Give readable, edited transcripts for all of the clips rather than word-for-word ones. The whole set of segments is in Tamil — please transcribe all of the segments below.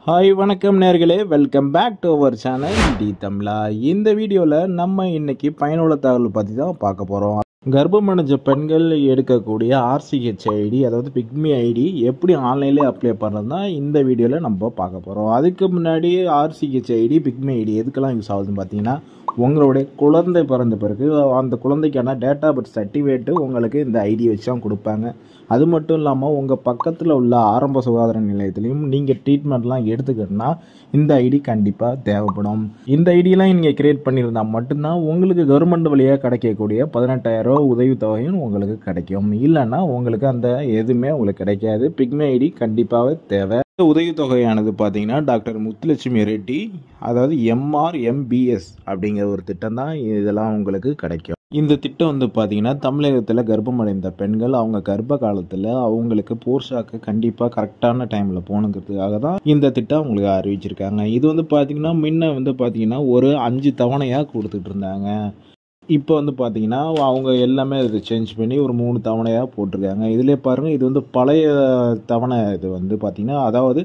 ஹாய் வணக்கம் நேர்களே, welcome back to our channel T Tamizha. இந்த வீடியோவில் நம்ம இன்னைக்கு பயனுள்ள தகவல் பற்றி தான் பார்க்க போகிறோம். கர்ப்பமடைஞ்ச பெண்கள் எடுக்கக்கூடிய ஆர்சிஹெச் ஐடி, அதாவது பிக்மி ஐடி எப்படி ஆன்லைன்லேயே அப்ளை பண்ணுறது தான் இந்த வீடியோவில் நம்ம பார்க்க போகிறோம். அதுக்கு முன்னாடி ஆர்சிஹெச் ஐடி, பிக்மி ஐடி எதுக்கெல்லாம் யூஸ் ஆகுதுன்னு பார்த்தீங்கன்னா, உங்களுடைய குழந்தை பிறந்த பிறகு அந்த குழந்தைக்கான டேட்டா பர்த் சர்டிஃபிகேட்டு உங்களுக்கு இந்த ஐடி வச்சு தான் கொடுப்பாங்க. அது மட்டும் இல்லாமல் உங்கள் பக்கத்தில் உள்ள ஆரம்ப சுகாதார நிலையத்திலையும் நீங்கள் ட்ரீட்மெண்ட்லாம் எடுத்துக்கிட்டோன்னா இந்த ஐடி கண்டிப்பாக தேவைப்படும். இந்த ஐடியெலாம் நீங்கள் கிரியேட் பண்ணியிருந்தால் மட்டும்தான் உங்களுக்கு கவர்மெண்ட் வழியாக கிடைக்கக்கூடிய 18,000 உதவித்தொகையும் உங்களுக்கு கிடைக்கும். இல்லைன்னா உங்களுக்கு அந்த எதுவுமே உங்களுக்கு கிடைக்காது. பிக்மி ஐடி கண்டிப்பாக தேவை. இந்த உதவித்தொகையானது பார்த்தீங்கன்னா டாக்டர் முத்துலட்சுமி ரெட்டி, அதாவது MRMBS அப்படிங்கிற ஒரு திட்டம் தான் இதெல்லாம் உங்களுக்கு கிடைக்கும். இந்த திட்டம் வந்து பார்த்தீங்கன்னா தமிழகத்தில் கர்ப்பமடைந்த பெண்கள் அவங்க கர்ப்ப காலத்தில் அவங்களுக்கு போர்ஷாக்கு கண்டிப்பாக கரெக்டான டைமில் போகணுங்கிறதுக்காக தான் இந்த திட்டம் அவங்களுக்கு அறிவிச்சிருக்காங்க. இது வந்து பார்த்தீங்கன்னா முன்ன வந்து பார்த்தீங்கன்னா ஒரு 5 தவணையாக கொடுத்துட்டு இருந்தாங்க. இப்போ வந்து பார்த்தீங்கன்னா அவங்க எல்லாமே இது சேஞ்ச் பண்ணி ஒரு 3 தவணையாக போட்டிருக்காங்க. இதிலே பாருங்கள், இது வந்து பழைய தவணை. இது வந்து பார்த்தீங்கன்னா அதாவது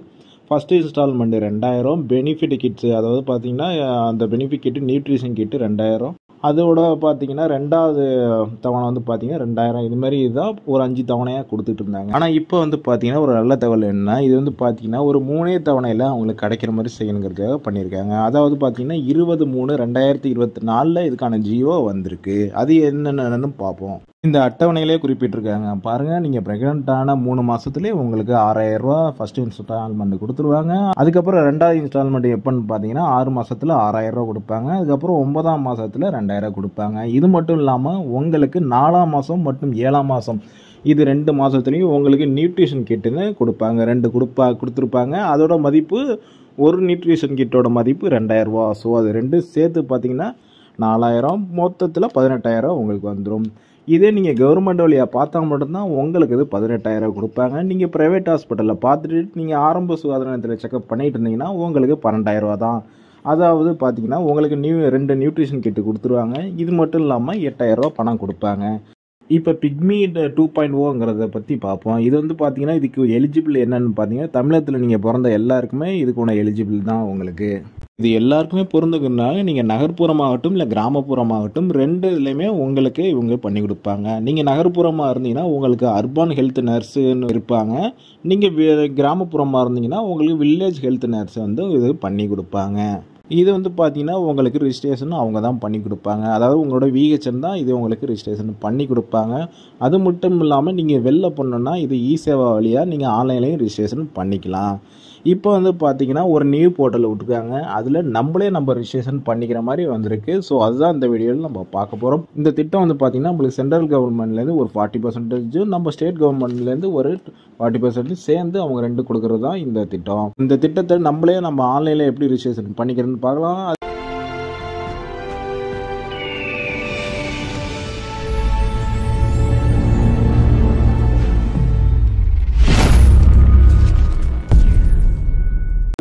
ஃபஸ்ட்டு இன்ஸ்டால்மெண்ட் 2000, பெனிஃபிட் கிட்ஸு அதாவது பார்த்தீங்கன்னா அந்த பெனிஃபிட் கிட்டு நியூட்ரிஷன் கிட்டு 2000, அதோட பார்த்தீங்கன்னா ரெண்டாவது தவணை வந்து பார்த்தீங்கன்னா 2000. இதுமாரி இதுதான் ஒரு 5 தவணையாக கொடுத்துட்டு இருந்தாங்க. ஆனால் இப்போ வந்து பார்த்தீங்கன்னா ஒரு நல்ல தகவல் என்னன்னா, இது வந்து பார்த்தீங்கன்னா ஒரு 3 தவணையில் அவங்களுக்கு கிடைக்கிற மாதிரி செய்யணுங்கிறதுக்காக பண்ணியிருக்காங்க. அதாவது பார்த்தீங்கன்னா 20/3/2024 இதுக்கான ஜியோ வந்திருக்கு. அது என்னென்னு பார்ப்போம். இந்த அட்டவணையிலே குறிப்பிட்டிருக்காங்க பாருங்கள். நீங்கள் ப்ரெக்னென்ட்டான 3 மாதத்துலேயே உங்களுக்கு 6,000 ரூபா ஃபஸ்ட்டு இன்ஸ்டால்மெண்ட் கொடுத்துருவாங்க. அதுக்கப்புறம் ரெண்டாவது இன்ஸ்டால்மெண்ட் எப்போன்னு பார்த்தீங்கன்னா 6 மாதத்தில் 6,000 ரூபா கொடுப்பாங்க. அதுக்கப்புறம் 9ஆம் மாதத்தில் 2,000 கொடுப்பாங்க. இது மட்டும் இல்லாமல் உங்களுக்கு 4ஆம் மாதம் மற்றும் 7ஆம் மாதம் இது 2 மாதத்துலேயும் உங்களுக்கு நியூட்ரிஷன் கிட்டுன்னு கொடுப்பாங்க. 2 கொடுத்துருப்பாங்க. அதோட மதிப்பு ஒரு நியூட்ரிஷன் கிட்டோட மதிப்பு 2,000 ரூபா. ஸோ அது 2 சேர்த்து பார்த்தீங்கன்னா 4,000, மொத்தத்தில் 18,000 உங்களுக்கு வந்துடும். இதே நீங்கள் கவர்மெண்ட் வழியாக பார்த்தா மட்டும்தான் உங்களுக்கு இது 18,000 கொடுப்பாங்க. நீங்கள் ப்ரைவேட் ஹாஸ்பிட்டலில் பார்த்துட்டு நீங்கள் ஆரம்ப சுகாதார நிலையத்தில் செக்அப் பண்ணிட்டு இருந்தீங்கன்னா உங்களுக்கு 12,000 ரூபா தான். அதாவது பார்த்தீங்கன்னா உங்களுக்கு 2 நியூட்ரிஷன் கிட்டு கொடுத்துருவாங்க. இது மட்டும் இல்லாமல் 8,000 ரூபா பணம் கொடுப்பாங்க. இப்போ பிக்மி 2.0ங்கிறத பற்றி பார்ப்போம். இது வந்து பார்த்தீங்கன்னா இதுக்கு எலிஜிபிள் என்னன்னு பார்த்தீங்கன்னா, தமிழகத்தில் நீங்கள் பிறந்த எல்லாருக்குமே இதுக்கான எலிஜிபிள் தான் உங்களுக்கு. இது எல்லாருக்குமே பொருந்துக்கிறதுனால நீங்கள் நகர்ப்புறமாகட்டும் இல்லை கிராமப்புறமாகட்டும் 2 இதுலையுமே உங்களுக்கு இவங்க பண்ணி கொடுப்பாங்க. நீங்கள் நகர்ப்புறமாக இருந்தீங்கன்னா உங்களுக்கு அர்பன் ஹெல்த் நர்ஸுன்னு இருப்பாங்க. நீங்கள் கிராமப்புறமாக இருந்தீங்கன்னா உங்களுக்கு வில்லேஜ் ஹெல்த் நர்ஸ் வந்து இது பண்ணி கொடுப்பாங்க. இது வந்து பார்த்தீங்கன்னா உங்களுக்கு ரிஜிஸ்ட்ரேஷன் அவங்க தான் பண்ணி கொடுப்பாங்க. அதாவது உங்களோட விஹெச்என் தான் இது உங்களுக்கு ரிஜிஸ்ட்ரேஷன் பண்ணி கொடுப்பாங்க. அது மட்டும் இல்லாமல் நீங்கள் வெளில பண்ணணுன்னா இது இ-சேவா வழியாக நீங்கள் ஆன்லைன்லேயும் ரிஜிஸ்ட்ரேஷன் பண்ணிக்கலாம். இப்போ வந்து பார்த்தீங்கன்னா ஒரு நியூ போர்ட்டல் விட்டுருக்காங்க. அதில் நம்ம ரிஜிஸ்ட்ரேஷன் பண்ணிக்கிற மாதிரி வந்திருக்கு. ஸோ அதுதான் இந்த வீடியோவில் நம்ம பார்க்க போகிறோம். இந்த திட்டம் வந்து பார்த்தீங்கன்னா நம்மளுக்கு சென்ட்ரல் கவர்மெண்ட்லேருந்து ஒரு 40%, நம்ம ஸ்டேட் கவர்மெண்ட்லேருந்து ஒரு 40% சேர்ந்து அவங்க 2 கொடுக்குறது தான் இந்த திட்டம். இந்த திட்டத்தை நம்ம ஆன்லைனில் எப்படி ரிஜிஸ்ட்ரேஷன் பண்ணிக்கிறதுன்னு பார்க்கலாம்.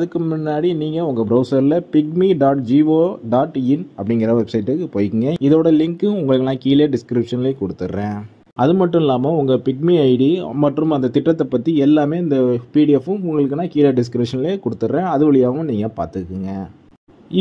அதுக்கு முன்னாடி நீங்கள் உங்கள் ப்ரௌசரில் pygmy.go.in அப்படிங்கிற வெப்சைட்டுக்கு போய்க்குங்க. இதோட லிங்க்கு உங்களுக்கு நான் கீழே டிஸ்கிரிப்ஷன்லேயே கொடுத்துட்றேன். அது மட்டும் இல்லாமல் உங்கள் பிக்மி ஐடி மற்றும் அந்த திட்டத்தை பற்றி எல்லாமே இந்த பிடிஎஃப்பும் உங்களுக்கு நான் கீழே டிஸ்கிரிப்ஷன்லேயே கொடுத்துட்றேன். அது வழியாகவும் நீங்கள் பார்த்துக்குங்க.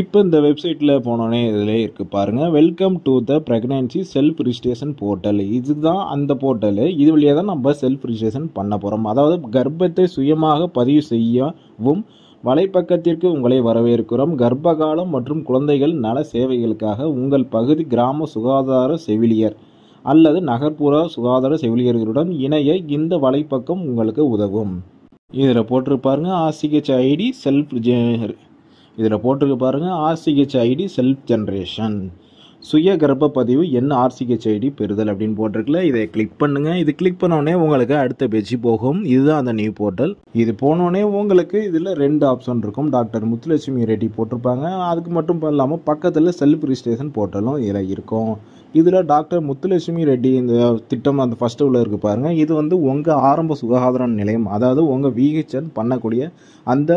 இப்போ இந்த வெப்சைட்டில் போனோடனே இதில் இருக்குது பாருங்கள், welcome to the pregnancy self registration portal. இதுதான் அந்த போர்ட்டலு. இது வழியாக தான் நம்ம செல்ஃப் ரிஜிஸ்ட்ரேஷன் பண்ண போகிறோம். அதாவது கர்ப்பத்தை சுயமாக பதிவு செய்யவும் வலைப்பக்கத்திற்கு உங்களை வரவேற்கிறோம். கர்ப்பகாலம் மற்றும் குழந்தைகள் நல சேவைகளுக்காக உங்கள் பகுதி கிராம சுகாதார செவிலியர் அல்லது நகர்ப்புற சுகாதார செவிலியர்களுடன் இணைய இந்த வலைப்பக்கம் உங்களுக்கு உதவும். இதில் போட்டிருப்பாருங்க ஆர்சிஹெச் ஐடி செல்ஃப் ஜென்ரேஷன் சுய கர்ப்ப பதிவு ஆர்சிஹெச் ஐடி பெறுதல் அப்படின்னு போட்டிருக்குல்ல. இதை கிளிக் பண்ணுங்க. இது கிளிக் பண்ணோடனே உங்களுக்கு அடுத்த பேஜ் போகும். இதுதான் அந்த நியூ போர்ட்டல். இது போனோடனே உங்களுக்கு இதில் 2 ஆப்ஷன் இருக்கும். டாக்டர் முத்துலட்சுமி ரெட்டி போட்டிருப்பாங்க. அதுக்கு மட்டும் இல்லாமல் பக்கத்தில் செல்ஃப் ரிஜிஸ்ட்ரேஷன் போர்ட்டலும் இதில் இருக்கும். இதில் டாக்டர் முத்துலட்சுமி ரெட்டி இந்த திட்டம் அந்த ஃபஸ்ட்டு உள்ள இருக்குது பாருங்கள். இது வந்து உங்கள் ஆரம்ப சுகாதார நிலையம், அதாவது உங்கள் விஹெச்என் பண்ணக்கூடிய அந்த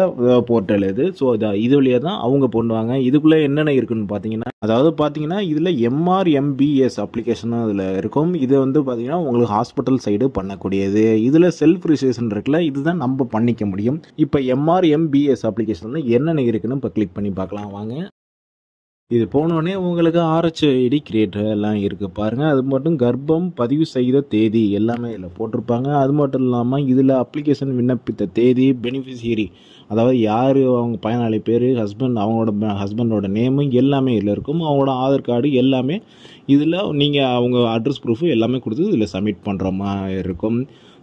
போர்ட்டல் இது. ஸோ இது வழியாக தான் அவங்க பண்ணுவாங்க. இதுக்குள்ளே என்னென்ன இருக்குன்னு பார்த்தீங்கன்னா இதில் MRMBS அப்ளிகேஷனும் இதில் இருக்கும். இது வந்து பார்த்தீங்கன்னா உங்களுக்கு ஹாஸ்பிட்டல் சைடு பண்ணக்கூடியது. இதில் செல்ஃப் ரிஜிஸ்ட்ரேஷன் இருக்குல்ல, இதுதான் நம்ம பண்ணிக்க முடியும். இப்போ MRMBS அப்ளிகேஷனில் என்னென்ன இருக்குன்னு இப்போ கிளிக் பண்ணி பார்க்கலாம் வாங்க. இது போனோடனே உங்களுக்கு RHID கிரியேட்டர் எல்லாம் இருக்குது பாருங்கள். அது மட்டும் கர்ப்பம் பதிவு செய்த தேதி எல்லாமே இதில் போட்டிருப்பாங்க. அது மட்டும் இல்லாமல் இதில் அப்ளிகேஷன் விண்ணப்பித்த தேதி, பெனிஃபிஷியரி அதாவது யார் அவங்க பயனாளி பேர், அவங்களோட ஹஸ்பண்டோட நேமு எல்லாமே இதில் இருக்கும். அவங்களோட ஆதார் கார்டு எல்லாமே இதில் நீங்கள் அவங்க அட்ரஸ் ப்ரூஃபு எல்லாமே கொடுத்து இதில் சப்மிட் பண்ணுற மாதிரி இருக்கும்.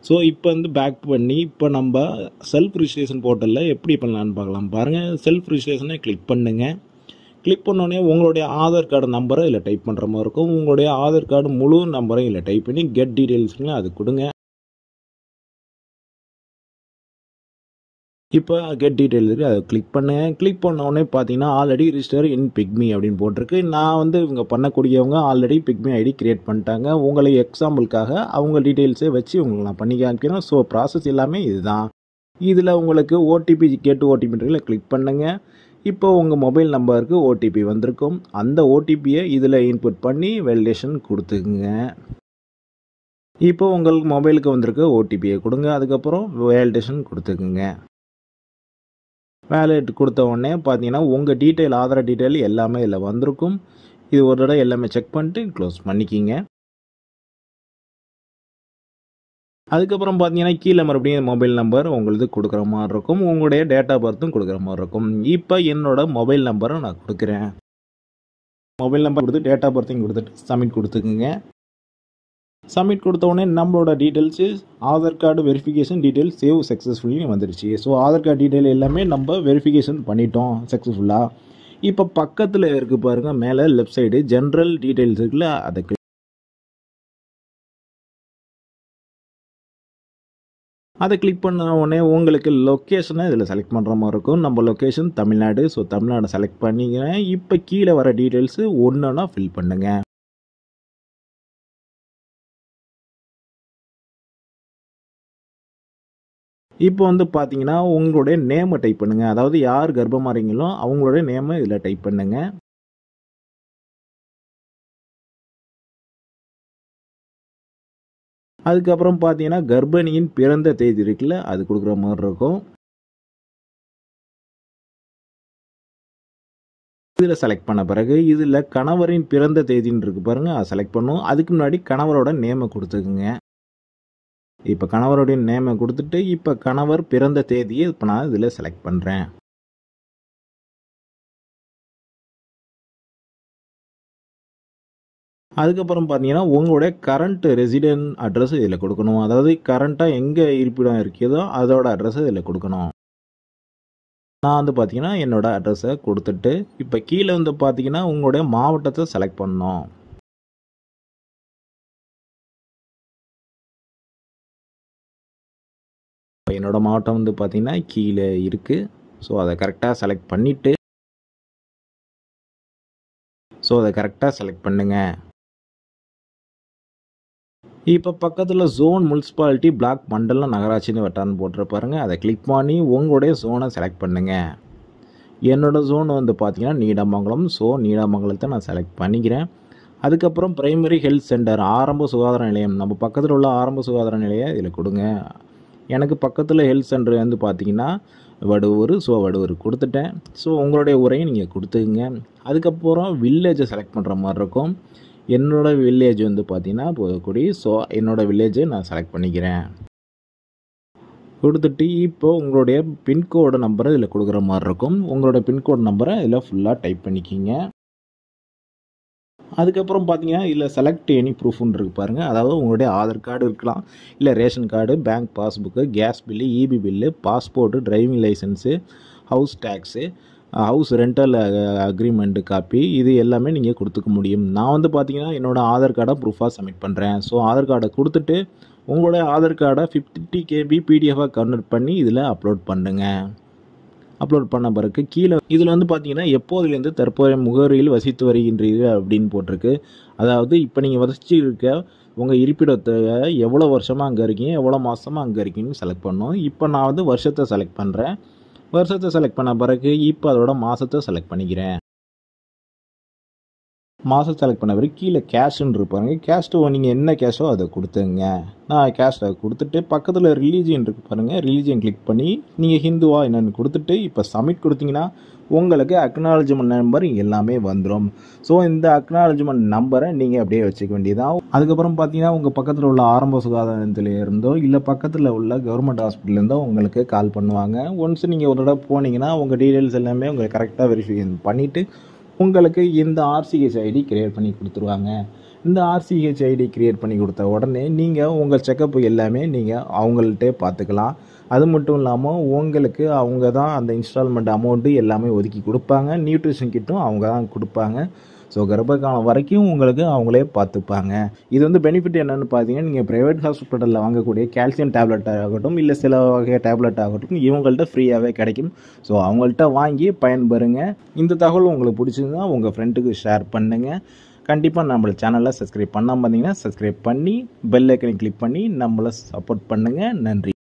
ஸோ இப்போ வந்து பேக் பண்ணி இப்போ நம்ம செல்ஃப் ரிஜிஸ்ட்ரேஷன் போர்ட்டலில் எப்படி பண்ணலான்னு பார்க்கலாம் பாருங்கள். செல்ஃப் ரிஜிஸ்ட்ரேஷனை கிளிக் பண்ணுங்கள். கிளிக் பண்ணோடனே உங்களுடைய ஆதார் கார்டு நம்பரை இதில் டைப் பண்ணுற மாதிரி இருக்கும். உங்களுடைய ஆதார் கார்டு முழு நம்பரை இதில் டைப் பண்ணி கெட் டீட்டெயில்ஸுங்க அது கொடுங்க. இப்போ கெட் டீட்டெயில் இருக்குது, அதை கிளிக் பண்ணுங்கள். கிளிக் பண்ணோடனே பார்த்தீங்கன்னா ஆல்ரெடி ரிஜிஸ்டர் இன் பிக்மி அப்படின்னு போட்டிருக்கு. நான் வந்து இவங்க பண்ணக்கூடியவங்க ஆல்ரெடி பிக்மி ஐடி கிரியேட் பண்ணிட்டாங்க. உங்களை எக்ஸாம்பிளுக்காக அவங்க டீட்டெயில்ஸை வச்சு உங்களுக்கு நான் பண்ணி காமிக்கிறேன். ஸோ ப்ராசஸ் எல்லாமே இதுதான். இதில் உங்களுக்கு ஓடிபி கேட்டு ஓடிபின்றதில் கிளிக் பண்ணுங்கள். இப்போ உங்கள் மொபைல் நம்பருக்கு ஓடிபி வந்திருக்கும். அந்த ஓடிபியை இதில் இன்புட் பண்ணி வேலிடேஷன் கொடுத்துக்குங்க. இப்போ உங்களுக்கு மொபைலுக்கு வந்திருக்க ஓடிபியை கொடுங்க. அதுக்கப்புறம் வேலிடேஷன் கொடுத்துக்குங்க. வேலிட் கொடுத்த உடனே பார்த்தீங்கன்னா உங்கள் டீட்டெயில், ஆதார் டீட்டெயில் எல்லாமே இதில் வந்திருக்கும். இது ஒரு தடவை எல்லாமே செக் பண்ணிட்டு க்ளோஸ் பண்ணிக்கிங்க. அதுக்கப்புறம் பார்த்தீங்கன்னா கீழே மறுபடியும் மொபைல் நம்பர் உங்களுக்கு கொடுக்குற மாதிரி இருக்கும். உங்களுடைய டேட் ஆஃப் பர்த்தும் கொடுக்குற மாதிரி இருக்கும். இப்போ என்னோட மொபைல் நம்பரை நான் கொடுக்குறேன். மொபைல் நம்பர் கொடுத்து டேட் ஆஃப் பர்த்தையும் கொடுத்துட்டு சப்மிட் கொடுத்துக்குங்க. சப்மிட் கொடுத்த உடனே நம்மளோட details Aadhaar card verification details save successfully வந்துடுச்சு. ஸோ ஆதார் கார்டு டீட்டெயில் எல்லாமே நம்ம வெரிஃபிகேஷன் பண்ணிட்டோம் சக்ஸஸ்ஃபுல்லாக. இப்போ பக்கத்தில் இருக்குது பாருங்கள், மேலே லெஃப்ட் சைடு ஜென்ரல் டீட்டெயில்ஸ் இருக்குல்ல, அதை கிளிக் பண்ண உடனே உங்களுக்கு லொக்கேஷனை இதில் செலக்ட் பண்ணுற மாதிரி இருக்கும். நம்ம location Tamil Nadu. So Tamil Nadu select பண்ணிக்கிறேன். இப்போ கீழே வர டீட்டெயில்ஸு ஒன்றுனா ஃபில் பண்ணுங்கள். இப்போ வந்து பார்த்தீங்கன்னா உங்களுடைய நேமை டைப் பண்ணுங்கள். அதாவது யார் கர்ப்பமாக இருக்கீங்களோ அவங்களுடைய நேமை இதில் டைப் பண்ணுங்கள். அதுக்கப்புறம் பார்த்தீங்கன்னா கர்ப்பிணியின் பிறந்த தேதி இருக்குல்ல, அது கொடுக்குற மாதிரி இருக்கும். இதில் செலக்ட் பண்ண பிறகு இதில் கணவரின் பிறந்த தேதின்னு இருக்கு பாருங்கள், அதை செலக்ட் பண்ணும். அதுக்கு முன்னாடி கணவரோட நேமை கொடுத்துக்குங்க. இப்போ கணவருடைய நேமை கொடுத்துட்டு இப்போ கணவர் பிறந்த தேதியை இப்போ நான் இதில் செலக்ட் பண்ணுறேன். அதுக்கப்புறம் பார்த்தீங்கன்னா உங்களுடைய கரண்ட் ரெசிடென்ட் அட்ரஸ் இதில் கொடுக்கணும். அதாவது கரண்ட்டாக எங்கே இருப்பிடம் இருக்கிறதோ அதோட அட்ரஸை இதில் கொடுக்கணும். நான் வந்து பார்த்தீங்கன்னா என்னோடய அட்ரஸை கொடுத்துட்டு இப்போ கீழே வந்து பார்த்தீங்கன்னா உங்களுடைய மாவட்டத்தை செலக்ட் பண்ணணும். என்னோடய மாவட்டம் வந்து பார்த்தீங்கன்னா கீழே இருக்குது. ஸோ அதை கரெக்டாக செலக்ட் பண்ணிவிட்டு செலக்ட் பண்ணுங்கள். இப்போ பக்கத்தில் ஜோன் முனிசிபாலிட்டி பிளாக் மண்டலம் நகராட்சின்னு வட்டாரன்னு போட்டிருப்பாருங்க, அதை கிளிக் பண்ணி உங்களுடைய ஜோனை செலக்ட் பண்ணுங்கள். என்னோடய ஜோன் வந்து பார்த்தீங்கன்னா நீடாமங்கலம். ஸோ நீடாமங்கலத்தை நான் செலக்ட் பண்ணிக்கிறேன். அதுக்கப்புறம் பிரைமரி ஹெல்த் சென்டர், ஆரம்ப சுகாதார நிலையம், நம்ம பக்கத்தில் உள்ள ஆரம்ப சுகாதார நிலையம் இதில் கொடுங்க. எனக்கு பக்கத்தில் ஹெல்த் சென்டர் வந்து பார்த்தீங்கன்னா வடுவூர். ஸோ வடுவூர் கொடுத்துட்டேன். ஸோ உங்களுடைய உரையை நீங்கள் கொடுத்துக்குங்க. அதுக்கப்புறம் வில்லேஜை செலக்ட் பண்ணுற மாதிரி இருக்கும். என்னோடய வில்லேஜ் வந்து பார்த்தீங்கன்னா போகக்குடி. ஸோ என்னோடய வில்லேஜை நான் செலக்ட் பண்ணிக்கிறேன். கொடுத்துட்டு இப்போ உங்களுடைய பின்கோடு நம்பரை இதில் கொடுக்குற மாதிரி இருக்கும். உங்களோட பின்கோடு நம்பரை இதில் ஃபுல்லாக டைப் பண்ணிக்கிங்க. அதுக்கப்புறம் பார்த்தீங்கன்னா இதில் செலக்ட் எனி ப்ரூஃப்னு இருக்குது பாருங்கள். அதாவது உங்களுடைய ஆதார் கார்டு இருக்கலாம், இல்லை ration card, bank passbook, gas bill, EB bill, passport, driving licence, house tax, house rental agreement copy, இது எல்லாமே நீங்கள் கொடுத்துக்க முடியும். நான் வந்து பார்த்தீங்கன்னா என்னோடய ஆதார் கார்டை ப்ரூஃபாக சப்மிட் பண்ணுறேன். ஸோ ஆதார் கார்டை கொடுத்துட்டு உங்களுடைய ஆதார் கார்டை 50 KB PDF கன்வெர்ட் பண்ணி இதில் அப்லோட் பண்ணுங்க. அப்லோட் பண்ண பிறகு கீழே இதில் வந்து பார்த்தீங்கன்னா எப்போதுலேருந்து தற்போதைய முகவரியில் வசித்து வருகின்றீர்கள் அப்படின்னு போட்டிருக்கு. அதாவது இப்போ நீங்கள் வசிச்சு இருக்க உங்கள் இருப்பிடத்தை எவ்வளோ வருஷமாக அங்கே இருக்கீங்க, எவ்வளோ மாதமாக அங்கே இருக்கீங்கன்னு செலக்ட் பண்ணணும். இப்போ நான் வந்து வருஷத்தை செலக்ட் பண்ணுறேன். வருஷத்தை செலக்ட் பண்ண பிறகு இப்போ அதோட மாதத்தை செலக்ட் பண்ணிக்கிறேன். மாதம் செலக்ட் பண்ண பிறகு கீழே கேஷ்ன்னு இருப்பாங்க. கேஸ்ட்டு நீங்கள் என்ன கேஷோ அதை கொடுத்துங்க. நான் கேஷை கொடுத்துட்டு பக்கத்தில் ரிலீஜியன் இருக்கு பாருங்கள், ரிலீஜியன் கிளிக் பண்ணி நீங்கள் ஹிந்துவா என்னென்னு கொடுத்துட்டு இப்போ சப்மிட் கொடுத்தீங்கன்னா உங்களுக்கு அக்னாலஜ்மெண்ட் நம்பர் எல்லாமே வந்துடும். ஸோ இந்த அக்னாலஜ்மெண்ட் நம்பரை நீங்கள் அப்படியே வச்சுக்க வேண்டியதான். அதுக்கப்புறம் பார்த்தீங்கன்னா உங்கள் பக்கத்தில் உள்ள ஆரம்ப சுகாதார நிலையத்திலேருந்தோ இல்லை பக்கத்தில் உள்ள கவர்மெண்ட் ஹாஸ்பிட்டல்லேருந்தோ உங்களுக்கு கால் பண்ணுவாங்க. ஒன்ஸ் நீங்கள் ஒரு தடவை போனீங்கன்னா உங்கள் டீட்டெயில்ஸ் எல்லாமே உங்களுக்கு கரெக்டாக வெரிஃபிகேஷன் பண்ணிவிட்டு உங்களுக்கு இந்த RCH ஐடி கிரியேட் பண்ணி கொடுத்துருவாங்க. இந்த RCH ஐடி கிரியேட் பண்ணி கொடுத்த உடனே நீங்கள் உங்கள் செக்கப் எல்லாமே நீங்கள் அவங்கள்ட்டே பார்த்துக்கலாம். அது மட்டும் இல்லாமல் உங்களுக்கு அவங்க தான் அந்த இன்ஸ்டால்மெண்ட் அமௌண்ட்டு எல்லாமே ஒதுக்கி கொடுப்பாங்க. நியூட்ரிஷன் கிட்டும் அவங்க தான் கொடுப்பாங்க. ஸோ கர்ப்பகாலம் வரைக்கும் உங்களுக்கு அவங்களே பார்த்துப்பாங்க. இது வந்து பெனிஃபிட் என்னென்னு பார்த்தீங்கன்னா, நீங்கள் ப்ரைவேட் ஹாஸ்பிட்டலில் வாங்கக்கூடிய கால்சியம் டேப்லெட் ஆகட்டும் இல்லை சில வகை டேப்லெட் ஆகட்டும் இவங்கள்ட்ட ஃப்ரீயாகவே கிடைக்கும். ஸோ அவங்கள்ட்ட வாங்கி பயன்பெறுங்க. இந்த தகவல் உங்களுக்கு பிடிச்சிருந்தா உங்கள் ஃப்ரெண்டுக்கு ஷேர் பண்ணுங்கள். கண்டிப்பாக நம்மள சேனலை சப்ஸ்கிரைப் பண்ணாமல் பார்த்தீங்கன்னா சப்ஸ்கிரைப் பண்ணி பெல் ஐக்கனை கிளிக் பண்ணி நம்மளை சப்போர்ட் பண்ணுங்கள். நன்றி.